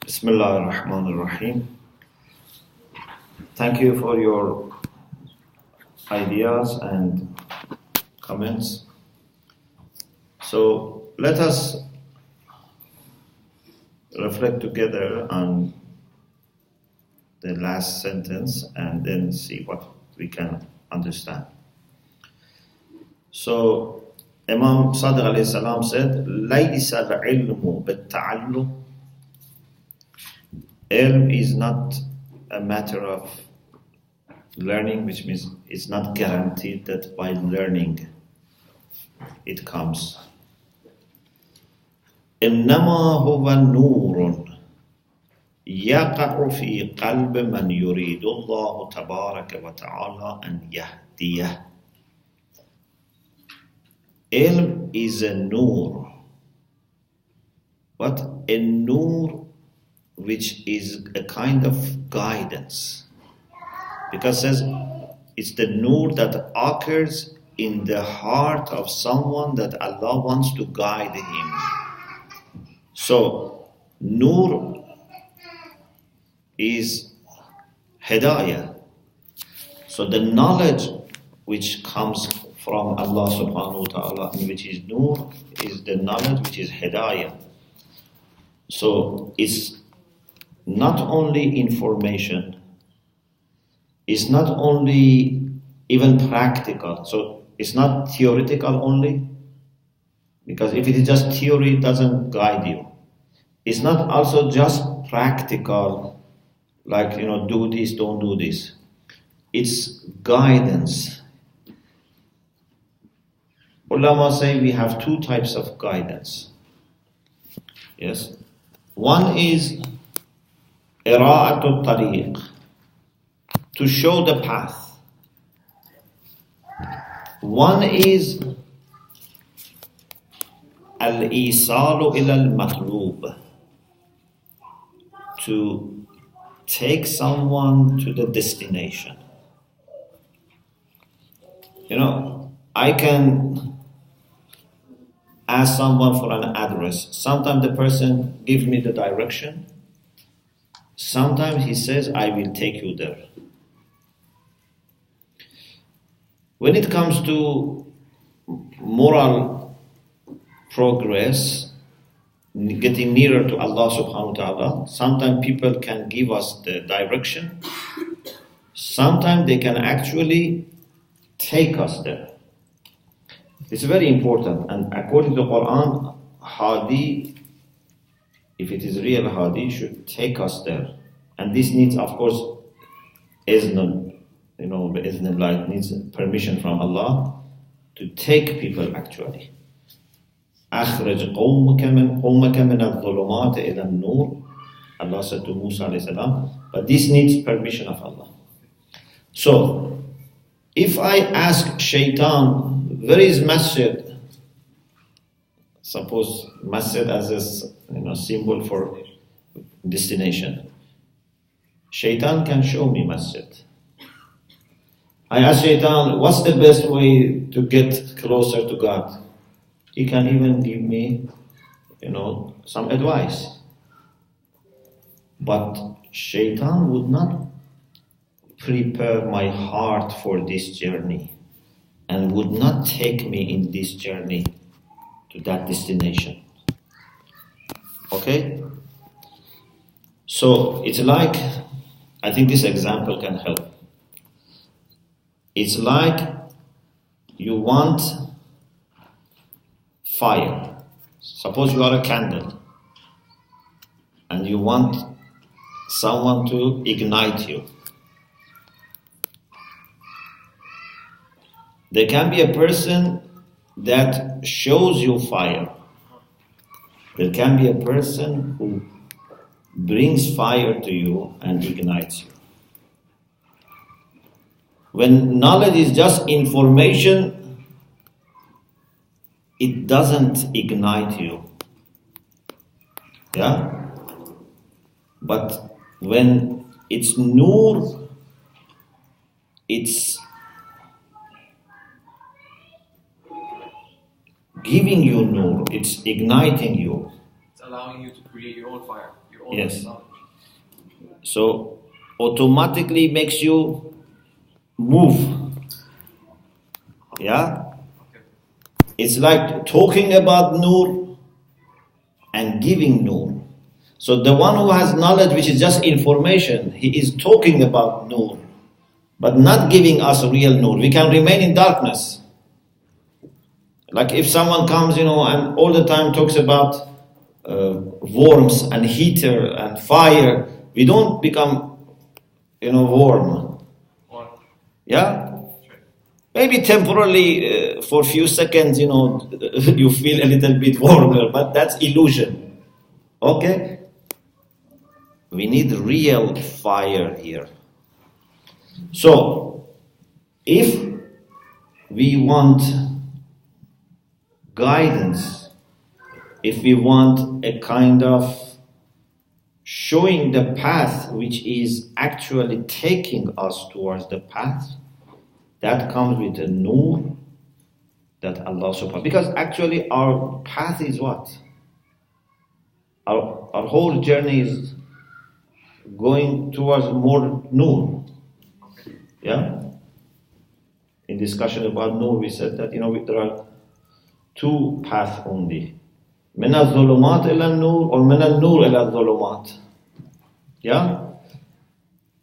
Bismillah ar-Rahman ar-Rahim. Thank you for your ideas and comments. So let us reflect together on the last sentence and then see what we can understand. So Imam Sadiq alayhi salam said, لَيْسَ الْعِلْمُ بِالتَّعَلُّمِ. Ilm is not a matter of learning, which means it's not guaranteed that by learning it comes. إنما هو نور يقع في قلب من يريد الله تبارك وتعالى أن يهديه. Ilm is a nur. What? A nur which is a kind of guidance. Because it says it's the nur that occurs in the heart of someone that Allah wants to guide him. So, nur is hidayah. So the knowledge which comes from Allah subhanahu wa ta'ala, which is nur, is the knowledge which is hidayah. So it's not only information, it's not only even practical. So it's not theoretical only, because if it is just theory, it doesn't guide you. It's not also just practical, like, do this, don't do this. It's guidance. Ulama say we have two types of guidance. Yes. One is Ira'atul tariq, to show the path. One is al-isalu ila al-matlub, to take someone to the destination. I can ask someone for an address. Sometimes the person gives me the direction. Sometimes he says, I will take you there. When it comes to moral progress, getting nearer to Allah subhanahu wa ta'ala, sometimes people can give us the direction. Sometimes they can actually take us there. It's very important. And according to the Quran, Hadi, if it is real Hadi, should take us there. And this needs, of course, iznun, it needs permission from Allah to take people actually. أخرج قومك من الظلمات إلى النور. Allah said to Musa alayhi salam, but this needs permission of Allah. So, if I ask Shaitan, where is masjid? Suppose masjid as a symbol for destination. Shaitan can show me masjid. I ask Shaitan, what's the best way to get closer to God? He can even give me, some advice. But Shaitan would not prepare my heart for this journey and would not take me in this journey to that destination. Okay? So it's like, I think this example can help. It's like you want fire. Suppose you are a candle and you want someone to ignite you. There can be a person that shows you fire. There can be a person who brings fire to you and ignites you. When knowledge is just information, it doesn't ignite you. Yeah? But when it's nur, it's giving you nur, it's igniting you. allowing you to create your own fire, your own Yes. knowledge. So automatically makes you move. Yeah? Okay. It's like talking about nur and giving nur. So the one who has knowledge, which is just information, he is talking about nur, but not giving us real nur. We can remain in darkness. Like if someone comes, and all the time talks about worms and heater and fire, we don't become, warm. Or, Yeah? Maybe temporarily, for a few seconds, you feel a little bit warmer, but that's illusion. Okay? We need real fire here. So, if we want guidance, if we want a kind of showing the path which is actually taking us towards the path, that comes with the nur that Allah subhanahu. Because actually our path is what? Our whole journey is going towards more nur. Yeah? In discussion about nur, we said that there are two paths only. من الظلمات إلى النور or من النور إلى الظلمات. Yeah?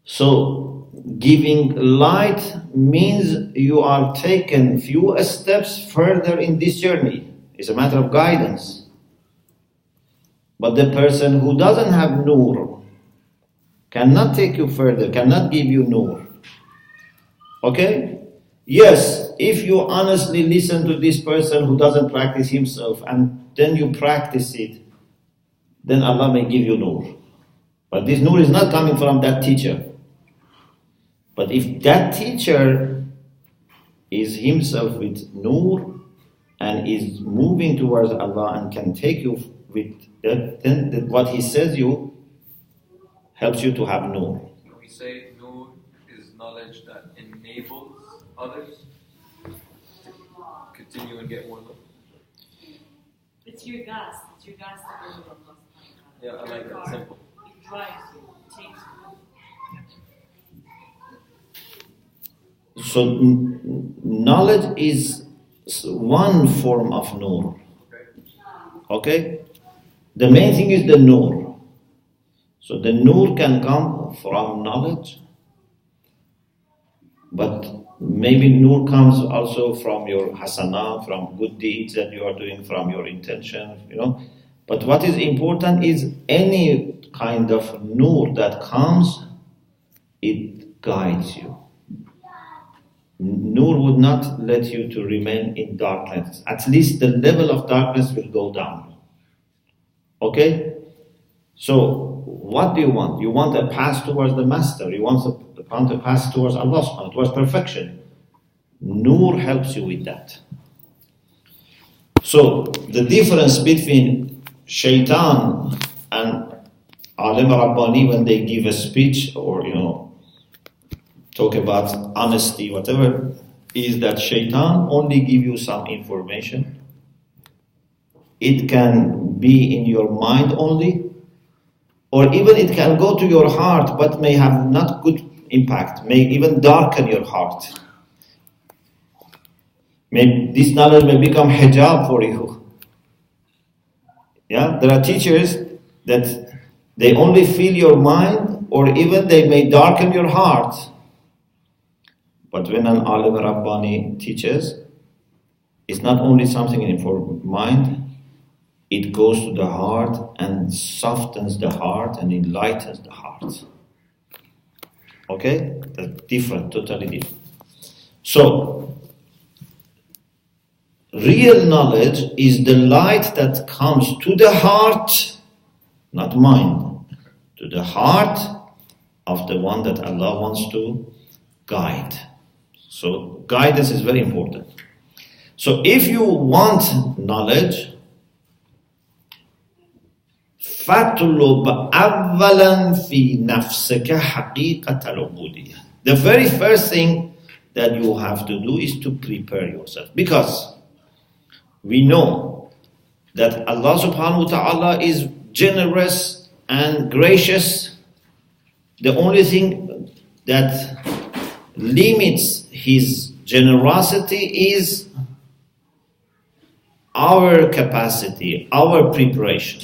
So giving light means you are taken few steps further in this journey. It's a matter of guidance. But the person who doesn't have nur cannot take you further, cannot give you nur. Okay? Yes, if you honestly listen to this person who doesn't practice himself and then you practice it, then Allah may give you nur. But this nur is not coming from that teacher. But if that teacher is himself with nur and is moving towards Allah and can take you with that, then what he says you helps you to have nur. can we say nur is knowledge that enables others to continue and get more nur? It's your gas. It's your gas that goes with Allah. Yeah, I like that. Simple. It drives you. It takes you. So knowledge is one form of nur. Okay? The main thing is the nur. So the nur can come from knowledge, but maybe nur comes also from your hasanah, from good deeds that you are doing, from your intention, But what is important is any kind of nur that comes, it guides you. Nur would not let you to remain in darkness. At least the level of darkness will go down. Okay? So, what do you want? You want a path towards the Master. You want a path towards Allah subhanahu wa ta'ala, towards perfection. Nur helps you with that. So, the difference between Shaitan and Alim Rabbani when they give a speech or, talk about honesty, whatever, is that Shaitan only give you some information. It can be in your mind only, or even it can go to your heart but may have not good impact, may even darken your heart. This knowledge may become hijab for you. Yeah, there are teachers that they only fill your mind, or even they may darken your heart. But when an Alim Rabbani teaches, it's not only something in your mind, it goes to the heart and softens the heart and enlightens the heart. Okay? That's different, totally different. So, real knowledge is the light that comes to the heart, not mind, to the heart of the one that Allah wants to guide. So guidance is very important. So if you want knowledge, فَاطْلُبْ أَوَّلًا فِي نَفْسِكَ حَقِيقَةَ الْعُبُودِيَّةِ. The very first thing that you have to do is to prepare yourself. Because we know that Allah subhanahu wa ta'ala is generous and gracious. The only thing that limits His generosity is our capacity, our preparation.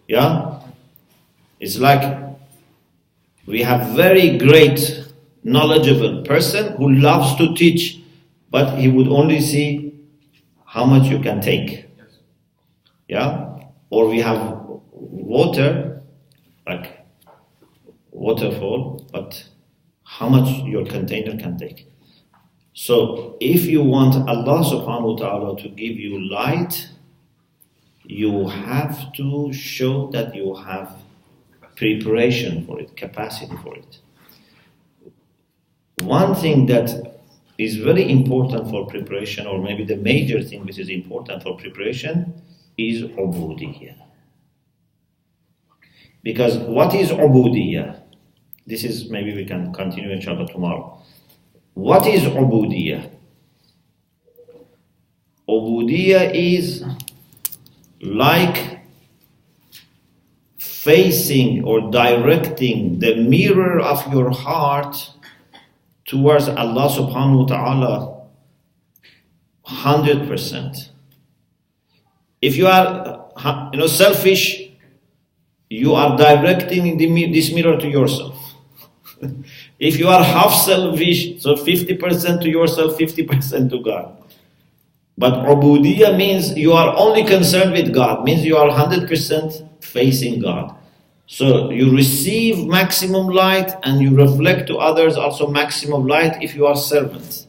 Yeah? It's like we have very great, knowledgeable person who loves to teach, but he would only see how much you can take. Yeah? Or we have water, like waterfall, but how much your container can take. So if you want Allah subhanahu wa ta'ala to give you light, you have to show that you have preparation for it, capacity for it. One thing that is very important for preparation, or maybe the major thing which is important for preparation, is ubudiyya. Because what is ubudiyya? This is, maybe we can continue inshallah tomorrow. What is ubudiyya? Ubudiyya is like facing or directing the mirror of your heart towards Allah subhanahu wa ta'ala 100%. If you are selfish, you are directing this mirror to yourself. If you are half selfish, so 50% to yourself, 50% to God. But ubudiyya means you are only concerned with God, means you are 100% facing God. So you receive maximum light and you reflect to others also maximum light if you are servant.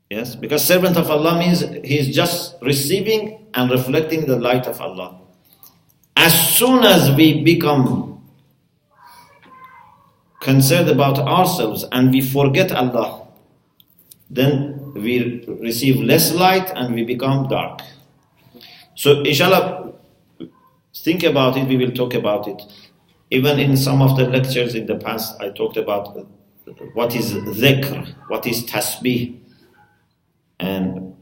Yes, because servant of Allah means he is just receiving and reflecting the light of Allah. As soon as we become concerned about ourselves and we forget Allah, then we receive less light and we become dark. So inshallah, think about it, we will talk about it. Even in some of the lectures in the past, I talked about what is dhikr, what is tasbih. And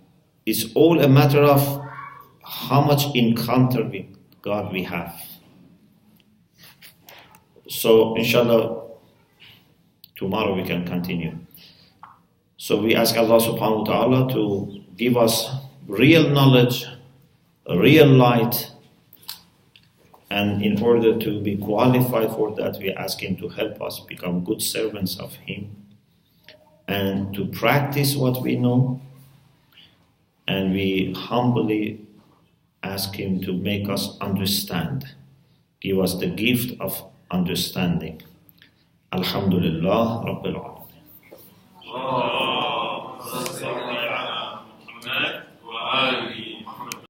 it's all a matter of how much encounter with God we have. So inshallah, tomorrow we can continue. So we ask Allah subhanahu wa ta'ala to give us real knowledge, real light, and in order to be qualified for that, we ask Him to help us become good servants of Him and to practice what we know. And we humbly ask Him to make us understand, give us the gift of understanding. Alhamdulillah Rabbil Alamin.